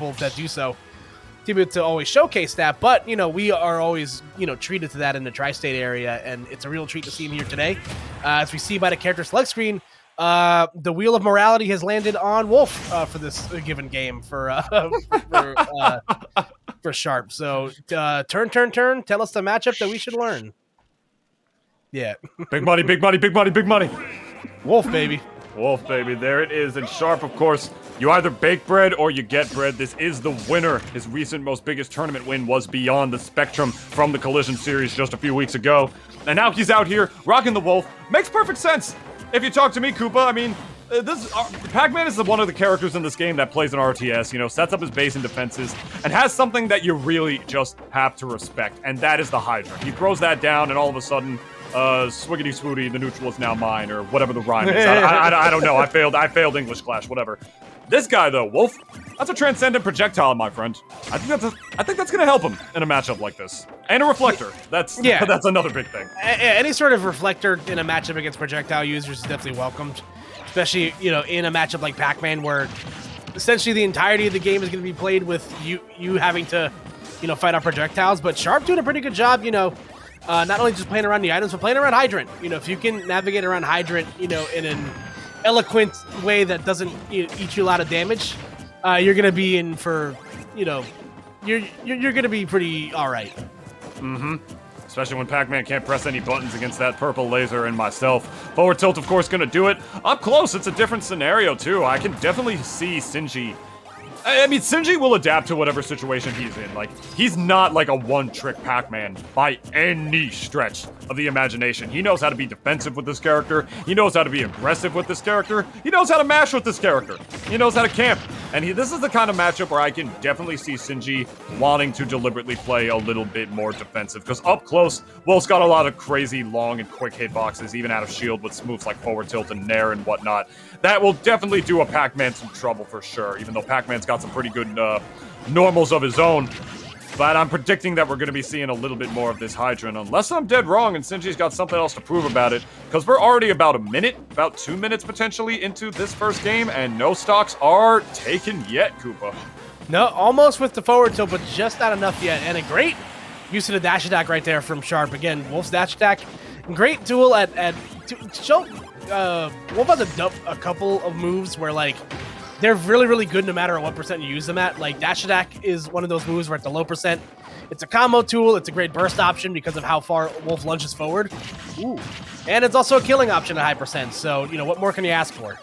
people that do so to always showcase that. But, we are always, treated to that in the tri-state area, and it's a real treat to see him here today. As we see by the character select screen, the wheel of morality has landed on Wolf for this given game for Sharp. So turn. Tell us the matchup that we should learn. Yeah. Big money, big money, big money, big money. Wolf, baby. Wolf, baby. There it is. And Sharp, of course, you either bake bread or you get bread. This is the winner. His recent most biggest tournament win was Beyond the Spectrum from the Collision series just a few weeks ago. And now he's out here rocking the Wolf. Makes perfect sense. If you talk to me, Koopa, I mean, Pac-Man is one of the characters in this game that plays an RTS, sets up his base and defenses, and has something that you really just have to respect, and that is the Hydra. He throws that down, and all of a sudden, swiggity swooty, the neutral is now mine, or whatever the rhyme is. I don't know. I failed English class, whatever. This guy, though, Wolf, that's a transcendent projectile, my friend. I think that's gonna help him in a matchup like this. And a reflector. That's another big thing. Any sort of reflector in a matchup against projectile users is definitely welcomed. Especially, in a matchup like Pac-Man, where essentially the entirety of the game is going to be played with you having to, fight off projectiles. But Sharp doing a pretty good job, not only just playing around the items, but playing around Hydrant. If you can navigate around Hydrant, in an eloquent way that doesn't eat you a lot of damage, you're going to be in for, you're going to be pretty all right. Mm-hmm. Especially when Pac-Man can't press any buttons against that purple laser and myself. Forward tilt, of course, gonna do it. Up close, it's a different scenario, too. I can definitely see Sinji. I mean, Sinji will adapt to whatever situation he's in. Like, he's not like a one-trick Pac-Man by any stretch of the imagination. He knows how to be defensive with this character. He knows how to be aggressive with this character. He knows how to mash with this character. He knows how to camp. And this is the kind of matchup where I can definitely see Sinji wanting to deliberately play a little bit more defensive. Because up close, Wolf's got a lot of crazy long and quick hitboxes, even out of shield with moves like forward tilt and nair and whatnot. That will definitely do a Pac-Man some trouble for sure, even though Pac-Man's got some pretty good normals of his own. But I'm predicting that we're going to be seeing a little bit more of this Hydran, unless I'm dead wrong and Sinji's got something else to prove about it, because we're already about about 2 minutes potentially into this first game, and no stocks are taken yet, Koopa. No, almost with the forward tilt, but just not enough yet. And a great use of the dash attack right there from Sharp. Again, Wolf's dash attack, great tool to show. Wolf has a couple of moves where, like, they're really, really good no matter what percent you use them at. Like, dash attack is one of those moves where it's a low percent. It's a combo tool. It's a great burst option because of how far Wolf lunges forward. Ooh. And it's also a killing option at high percent. So, what more can you ask for?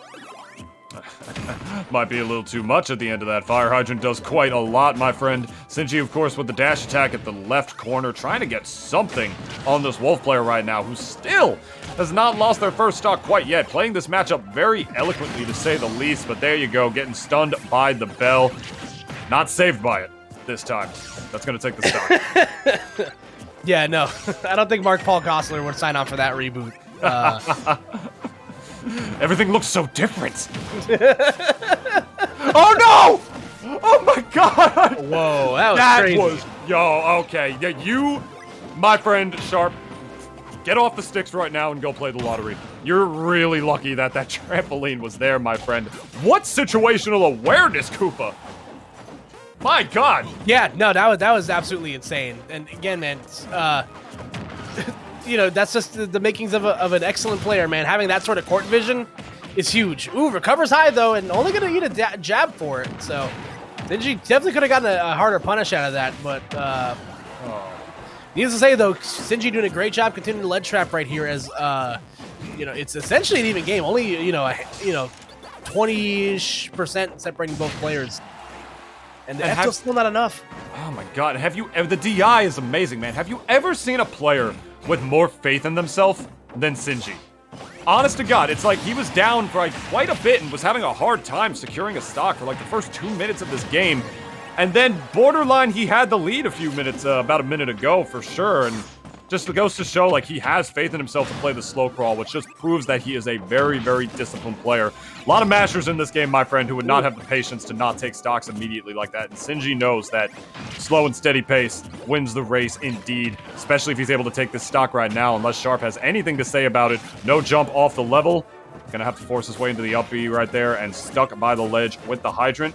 Might be a little too much at the end of that. Fire Hydrant does quite a lot, my friend. Sinji, of course, with the dash attack at the left corner, trying to get something on this Wolf player right now, who still has not lost their first stock quite yet. Playing this matchup very eloquently, to say the least, but there you go, getting stunned by the bell. Not saved by it this time. That's going to take the stock. Yeah, no. I don't think Mark Paul Gosselaar would sign on for that reboot. Everything looks so different. Oh no! Oh my god! Whoa, that was crazy. Okay. Yeah, you, my friend Sharp, get off the sticks right now and go play the lottery. You're really lucky that trampoline was there, my friend. What situational awareness, Koopa? My god. Yeah, no, that was absolutely insane. And again, man, that's just the makings of an excellent player, man. Having that sort of court vision is huge. Ooh, recovers high, though, and only going to eat a jab for it. So, Sinji definitely could have gotten a harder punish out of that. But, needless to say, though, Sinji doing a great job continuing the ledge trap right here as, it's essentially an even game. Only, 20-ish% separating both players. And that's still not enough. Oh, my God. The DI is amazing, man. Have you ever seen a player with more faith in themselves than Sinji? Honest to God, it's like he was down for quite a bit and was having a hard time securing a stock for the first 2 minutes of this game. And then borderline, he had the lead a few minutes, about a minute ago for sure. And just goes to show he has faith in himself to play the slow crawl, which just proves that he is a very, very disciplined player. A lot of mashers in this game, my friend, who would not have the patience to not take stocks immediately like that. And Sinji knows that slow and steady pace wins the race indeed, especially if he's able to take this stock right now, unless Sharp has anything to say about it. No jump off the level. Gonna have to force his way into the up B right there and stuck by the ledge with the Hydrant.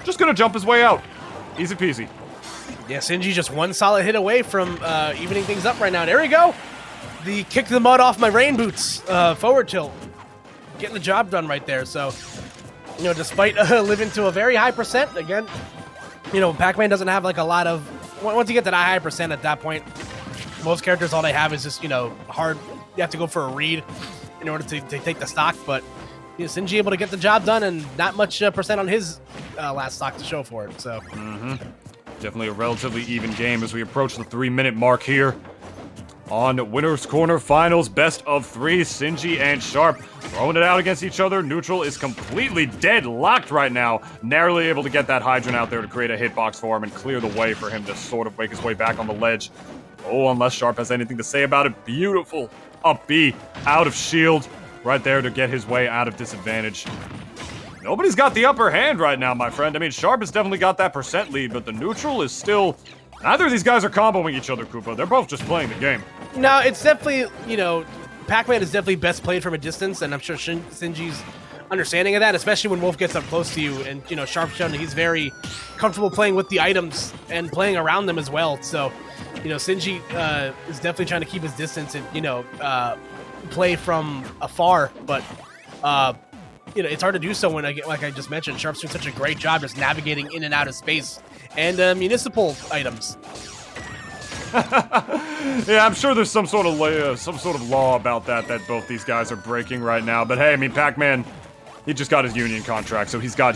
just gonna jump his way out. Easy peasy. Yeah, Sinji just one solid hit away from evening things up right now. There we go. The kick the mud off my rain boots forward tilt. Getting the job done right there. So, you know, despite living to a very high percent, again, you know, Pac-Man doesn't have like a lot of, once you get to that high percent at that point, most characters, all they have is just, you know, hard, you have to go for a read in order to take the stock. But, you know, Sinji able to get the job done and not much percent on his last stock to show for it. So, Definitely a relatively even game as we approach the 3-minute mark here. On Winner's Corner Finals, best of 3, Sinji and Sharp throwing it out against each other. Neutral is completely deadlocked right now, narrowly able to get that hydrant out there to create a hitbox for him and clear the way for him to sort of make his way back on the ledge. Oh, unless Sharp has anything to say about it. Beautiful up B, out of shield, right there to get his way out of disadvantage. Nobody's got the upper hand right now, my friend. I mean, Sharp has definitely got that percent lead, but the neutral is still... Neither of these guys are comboing each other, Koopa. They're both just playing the game. no, it's definitely, you know, Pac-Man is definitely best played from a distance, and I'm sure Sinji's understanding of that, especially when Wolf gets up close to you. And, you know, Sharp's shown that he's very comfortable playing with the items and playing around them as well. So, you know, Sinji is definitely trying to keep his distance and, you know, play from afar. But, you know, it's hard to do so when, like I just mentioned, Sharp's doing such a great job just navigating in and out of space and municipal items. Yeah, I'm sure there's some sort of law about that both these guys are breaking right now. But hey, I mean, Pac-Man, he just got his union contract, so he's got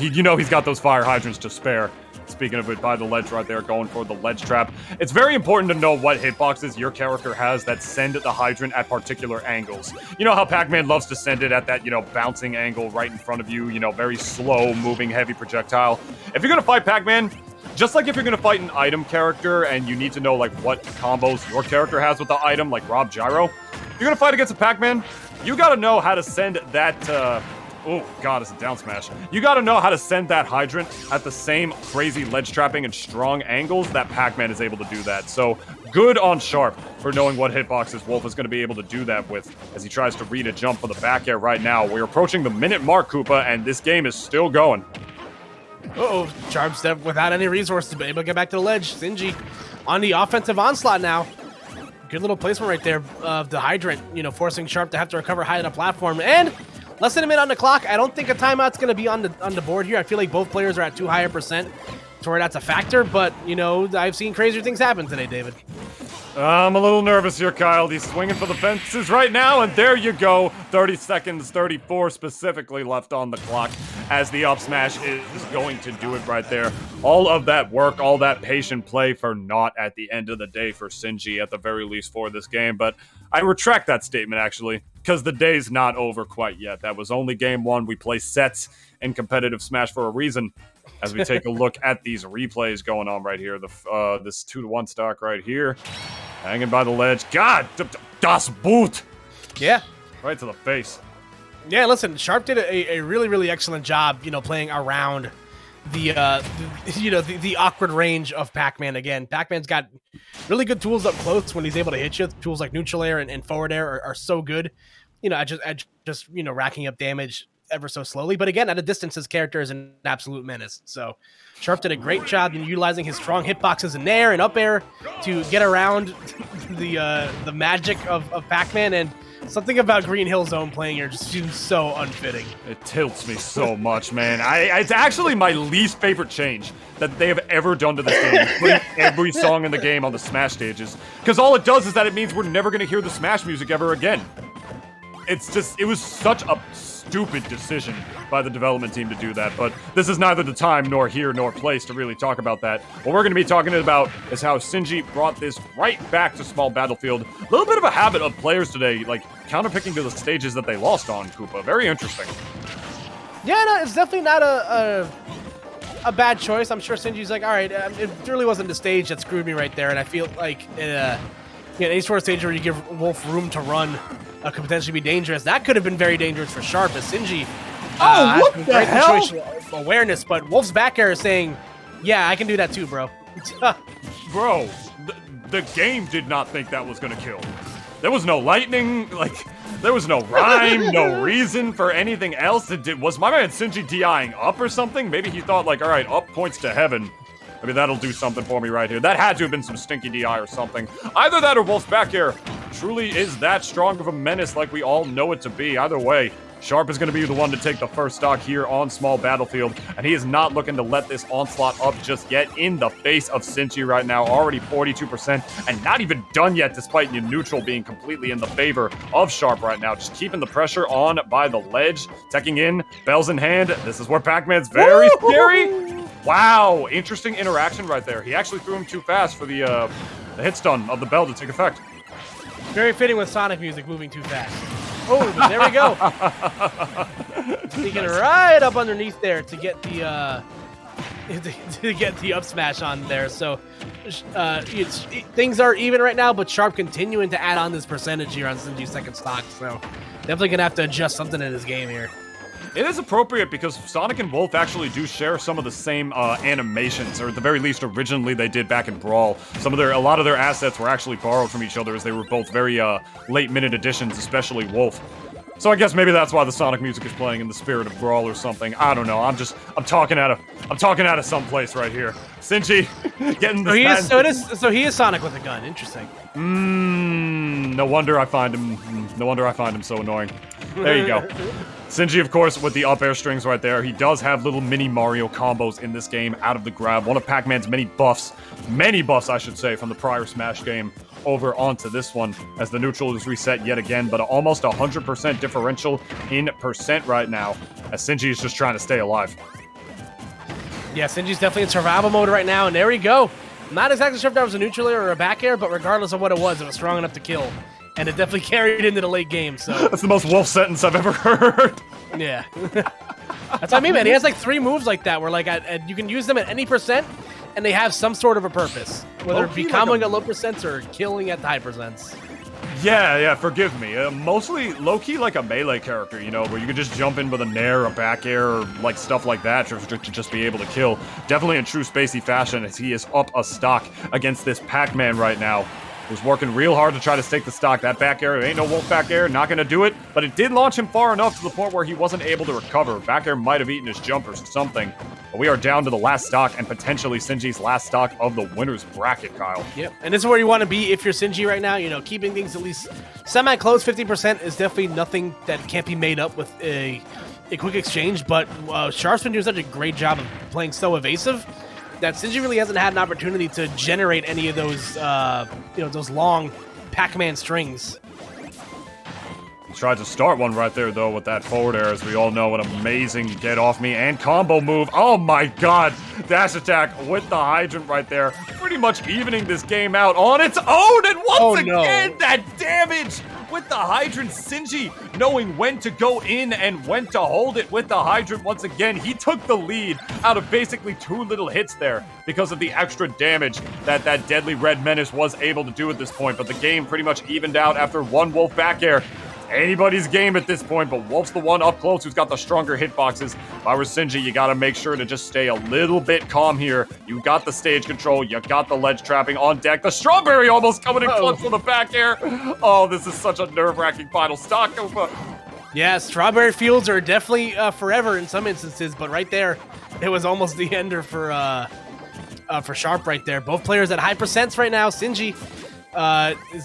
those fire hydrants to spare. Speaking of it, by the ledge right there, going for the ledge trap. It's very important to know what hitboxes your character has that send the hydrant at particular angles. You know how Pac-Man loves to send it at that, you know, bouncing angle right in front of you, you know, very slow moving heavy projectile. If you're gonna fight Pac-Man, just like if you're gonna fight an item character and you need to know like what combos your character has with the item, like Rob Gyro, if you're gonna fight against a Pac-Man, you gotta know how to send that, oh god, it's a down smash. You gotta know how to send that hydrant at the same crazy ledge trapping and strong angles that Pac-Man is able to do that. So good on Sharp for knowing what hitboxes Wolf is gonna be able to do that with as he tries to read a jump for the back air right now. We're approaching the minute mark, Koopa, and this game is still going. Uh-oh, Sharp step without any resources, but able to get back to the ledge. Sinji on the offensive onslaught now. Good little placement right there of the hydrant, you know, forcing Sharp to have to recover high on the platform. And less than a minute on the clock. I don't think a timeout's going to be on the board here. I feel like both players are at too high a percent to where that's a factor, but, you know, I've seen crazier things happen today, David. I'm a little nervous here, Kyle. He's swinging for the fences right now, and there you go. 30 seconds, 34 specifically left on the clock as the up smash is going to do it right there. All of that work, all that patient play for naught at the end of the day for Sinji, at the very least for this game. But I retract that statement, actually, because the day's not over quite yet. That was only game one. We play sets in competitive Smash for a reason. As we take a look at these replays going on right here. This 2-1 stock right here. Hanging by the ledge. God, das Boot! Yeah. Right to the face. Yeah, listen, Sharp did a really, really excellent job, you know, playing around the awkward range of Pac-Man again. Pac-Man's got really good tools up close when he's able to hit you. Tools like neutral air and forward air are so good, you know, at just you know, racking up damage ever so slowly. But again, at a distance, his character is an absolute menace. So Sharp did a great job in utilizing his strong hitboxes in air and up air to get around the magic of Pac-Man. And something about Green Hill Zone playing here just seems so unfitting. It tilts me so much, man. It's actually my least favorite change that they have ever done to this game, putting every song in the game on the Smash stages. Because all it does is that it means we're never going to hear the Smash music ever again. It was such a stupid decision by the development team to do that, but this is neither the time nor here nor place to really talk about that. What we're going to be talking about is how Sinji brought this right back to Small Battlefield. A little bit of a habit of players today, like counterpicking to the stages that they lost on, Koopa. Very interesting. Yeah, no, it's definitely not a bad choice. I'm sure Sinji's like, all right, it really wasn't the stage that screwed me right there, and I feel like any sort of stage where you give Wolf room to run could potentially be dangerous. That could have been very dangerous for Sharp, as Sinji what the great hell? situational awareness, but Wolf's back air is saying, yeah, I can do that too, bro. Bro, the game did not think that was going to kill. There was no lightning, like, there was no rhyme, no reason for anything else. Was my man Sinji DIing up or something? Maybe he thought, like, all right, up points to heaven. Maybe that'll do something for me right here. That had to have been some stinky DI or something. Either that or Wolf's back air truly is that strong of a menace like we all know it to be. Either way, Sharp is going to be the one to take the first stock here on Small Battlefield, and he is not looking to let this onslaught up just yet in the face of Sinji right now, already 42%, and not even done yet despite the neutral being completely in the favor of Sharp right now. Just keeping the pressure on by the ledge, teching in, bells in hand. This is where Pac-Man's very scary. Wow, interesting interaction right there. He actually threw him too fast for the hit stun of the bell to take effect. Very fitting with Sonic music moving too fast. Oh, but there we go. Sneaking right up underneath there to get the to get the up smash on there. So things are even right now, but Sharp continuing to add on this percentage here on Sinji's second stock. So definitely gonna have to adjust something in his game here. It is appropriate because Sonic and Wolf actually do share some of the same animations, or at the very least, originally they did back in Brawl. A lot of their assets were actually borrowed from each other, as they were both very late-minute additions, especially Wolf. So I guess maybe that's why the Sonic music is playing in the spirit of Brawl or something. I don't know. I'm talking out of someplace right here. Sinji getting the. So he is Sonic with a gun. Interesting. No wonder I find him. No wonder I find him so annoying. There you go. Sinji, of course, with the up air strings right there. He does have little mini Mario combos in this game out of the grab. One of Pac-Man's many buffs, I should say, from the prior Smash game over onto this one as the neutral is reset yet again, but almost 100% differential in percent right now as Sinji is just trying to stay alive. Yeah, Sinji's definitely in survival mode right now, and there we go. Not exactly sure if that was a neutral air or a back air, but regardless of what it was strong enough to kill. And it definitely carried into the late game, so... That's the most Wolf sentence I've ever heard. Yeah. That's what I mean, man. He has like 3 moves like that where like you can use them at any percent, and they have some sort of a purpose. Whether it be comboing at low percents or killing at the high percents. Yeah, forgive me. Mostly low-key like a melee character, you know, where you can just jump in with a nair, a back air, or like stuff like that to just be able to kill. Definitely in true Spacey fashion as he is up a stock against this Pac-Man right now. Was working real hard to try to stake the stock. That back air, ain't no Wolf back air, not gonna do it, but it did launch him far enough to the point where he wasn't able to recover. Back air might have eaten his jumpers or something, but we are down to the last stock and potentially Sinji's last stock of the winner's bracket, Kyle. Yep, and this is where you want to be if you're Sinji right now. You know, keeping things at least semi-close. 50% is definitely nothing that can't be made up with a quick exchange, but Sharp's been doing such a great job of playing so evasive that Sinji really hasn't had an opportunity to generate any of those, those long Pac-Man strings. He tried to start one right there, though, with that forward air, as we all know, an amazing get off me and combo move. Oh my god! Dash attack with the hydrant right there, pretty much evening this game out on its own, and once again, that damage! With the hydrant, Sinji knowing when to go in and when to hold it with the hydrant once again. He took the lead out of basically 2 little hits there because of the extra damage that deadly red menace was able to do at this point. But the game pretty much evened out after 1 Wolf back air. Anybody's game at this point, but Wolf's the one up close who's got the stronger hitboxes. If I were Sinji, you gotta make sure to just stay a little bit calm here. You got the stage control, you got the ledge trapping on deck. The strawberry almost coming in clutch with a back air. Oh, this is such a nerve-wracking final stock. Yeah, strawberry fields are definitely forever in some instances, but right there, it was almost the ender for Sharp right there. Both players at high percents right now. Sinji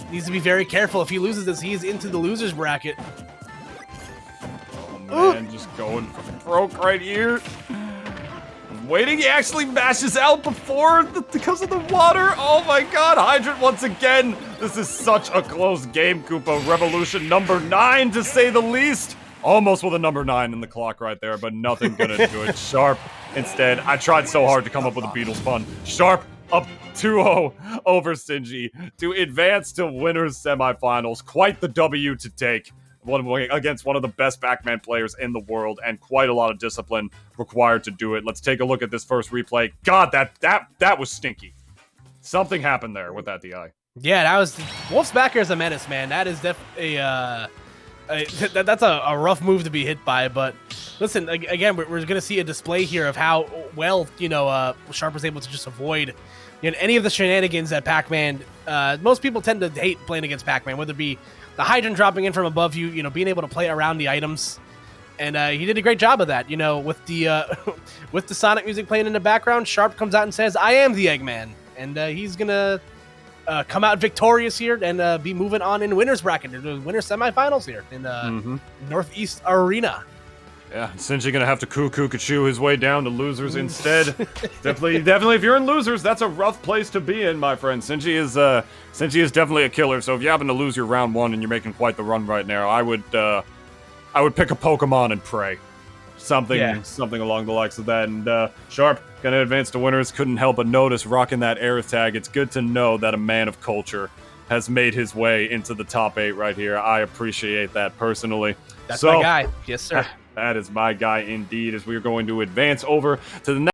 needs to be very careful. If he loses this, he's into the loser's bracket. Oh man, just going for broke right here. Waiting, he actually mashes out because of the water. Oh my god, hydrant once again. This is such a close game, Koopa. Revolution number 9 to say the least. Almost with a number 9 in the clock right there, but nothing gonna do it. Sharp instead. I tried so hard to come up with a Beatles pun. Sharp up 2-0 over Sinji to advance to winners semifinals. Quite the W to take against one of the best Pac-Man players in the world, and quite a lot of discipline required to do it. Let's take a look at this first replay. God, that was stinky. Something happened there with that DI. Yeah, that was Wolf's back air is a menace, man. That is definitely That's a rough move to be hit by, but listen, again, we're going to see a display here of how well, Sharp was able to just avoid any of the shenanigans that Pac-Man, most people tend to hate playing against Pac-Man, whether it be the hydrant dropping in from above you, being able to play around the items. And he did a great job of that, with the with the Sonic music playing in the background. Sharp comes out and says, "I am the Eggman," and he's gonna come out victorious here and be moving on in winners bracket, the winners semifinals here in Northeast Arena. Yeah, Sinji gonna have to cuckoo his way down to losers instead. definitely, if you're in losers, that's a rough place to be in, my friend. Sinji is definitely a killer. So if you happen to lose your round one and you're making quite the run right now, I would pick a Pokemon and pray. Something along the likes of that. And Sharp gonna advance to winners. Couldn't help but notice rocking that air tag. It's good to know that a man of culture has made his way into the top 8 right here. I appreciate that personally. That's my guy. Yes, sir. That is my guy indeed, as we are going to advance over to the next